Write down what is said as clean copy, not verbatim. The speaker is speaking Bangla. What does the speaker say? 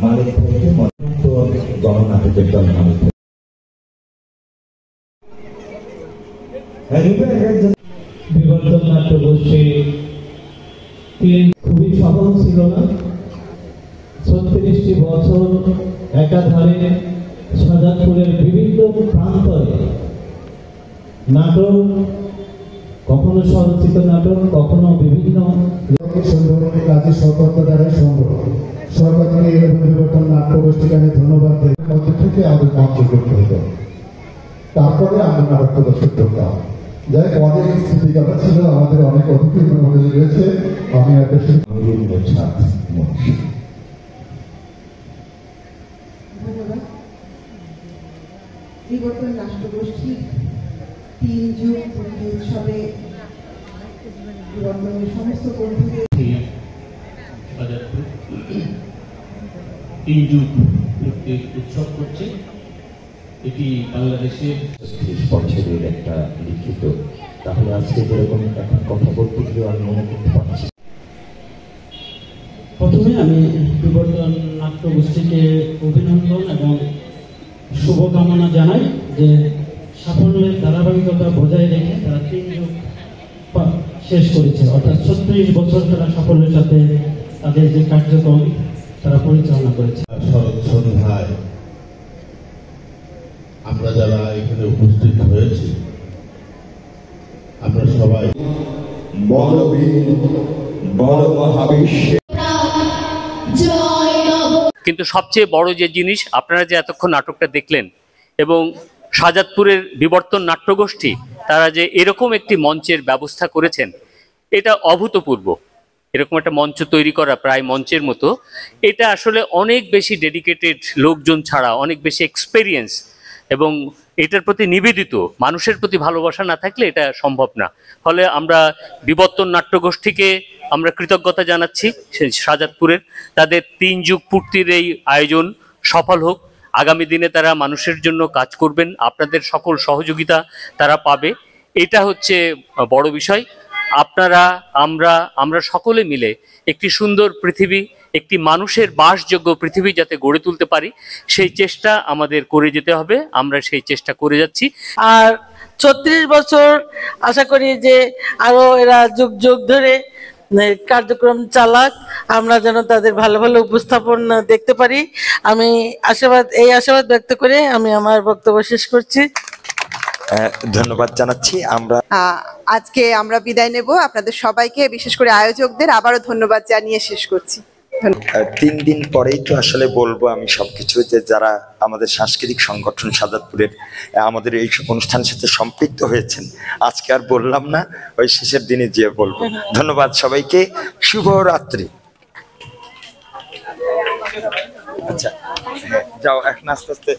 মালিক থেকে গণনাটকের দল মালিক বিবর্তন নাট্যগোষ্ঠী খুবই সফল ছিল না। 36টি বছর একাধারে শাহজাদপুরের বিভিন্ন প্রান্তরে নাটক, কখনো স্বরচিত নাটক, কখনো বিভিন্ন কাজী সরকার দ্বারা সম্ভব। সরকারকে এই বিবর্তন নাট্যগোষ্ঠীকে আমি ধন্যবাদ দিই। মধ্যে থেকে আমাদের মঞ্চ করতে হতো, তারপরে আমরা নাটক প্রদর্শন করতাম। যাই হোক, অনেক স্মৃতিকথা ছিল, আমাদের অনেক অতিথি মনে রয়েছে। আমি একটা বিবর্তন নাট্যগোষ্ঠীর 3 যুগ পূর্তি উৎসবে বিবর্তনের সমস্ত কর্মীদের 3 যুগ পূর্তি উৎসব করছে। এটি বাংলাদেশের 30 বছরের একটা লিখিত। তাহলে আজকে যেরকম এখন কথা বলতে গিয়ে আমি মনে করতে পারছি। প্রথমে আমি বিবর্তন নাট্যগোষ্ঠীকে অভিনন্দন এবং শুভকামনা জানাই যে সাফল্যের ধারাবাহিকতা বজায় রেখে তারা 3 যুগ শেষ করেছে, অর্থাৎ 36 বছর তারা সাফল্যের সাথে তাদের যে কার্যক্রম তারা পরিচালনা করেছে। শরৎ সন্ধ্যায় আমরা যারা এখানে উপস্থিত হয়েছি, আমরা সবাই বলবীর বড় মহাবিশ্বে। কিন্তু সবচেয়ে বড় যে জিনিস, আপনারা যে এতক্ষণ নাটকটা দেখলেন এবং শাহজাদপুরের বিবর্তন নাট্যগোষ্ঠী তারা যে এরকম একটি মঞ্চের ব্যবস্থা করেছেন, এটা অভূতপূর্ব। এরকম একটা মঞ্চ তৈরি করা প্রায় মঞ্চের মতো, এটা আসলে অনেক বেশি ডেডিকেটেড লোকজন ছাড়া, অনেক বেশি এক্সপেরিয়েন্স এবং এটার প্রতি নিবেদিত মানুষের প্রতি ভালোবাসা না থাকলে এটা সম্ভব না। ফলে আমরা বিবর্তন নাট্যগোষ্ঠীকে আমরা কৃতজ্ঞতা জানাচ্ছি শাহজাদপুরের, তাদের 3 যুগ পূর্তির এই আয়োজন সফল হোক। আগামী দিনে তারা মানুষের জন্য কাজ করবেন, আপনাদের সকল সহযোগিতা তারা পাবে, এটা হচ্ছে বড় বিষয়। আপনারা আমরা সকলে মিলে একটি সুন্দর পৃথিবী, একটি মানুষের বাসযোগ্য পৃথিবী যাতে গড়ে তুলতে পারি, সেই চেষ্টা আমাদের করে যেতে হবে। আমরা সেই চেষ্টা করে যাচ্ছি। আর 36 বছর আশা করি যে আরো এরা যুগ যুগ ধরে কার্যক্রম চালাক, আমরা যেন তাদের ভালো ভালো উপস্থাপন দেখতে পারি। আমি এই আশাবাদ ব্যক্ত করে আমি আমার বক্তব্য শেষ করছি। ধন্যবাদ জানাচ্ছি। আজকে আমরা বিদায় নেব। আপনাদের সবাইকে, বিশেষ করে আয়োজকদের আবারও ধন্যবাদ জানিয়ে শেষ করছি। 3 দিন পরেই তো আসলে বলবো আমি সবকিছু, যে যারা আমাদের সাংস্কৃতিক সংগঠন শাহজাদপুরের আমাদের এই অনুষ্ঠানের সাথে সম্পৃক্ত হয়েছেন, আজকে আর বললাম না, ওই শেষের দিনে গিয়ে বলবো। ধন্যবাদ সবাইকে, শুভরাত্রি। আচ্ছা, যাও এখন আস্তে আস্তে।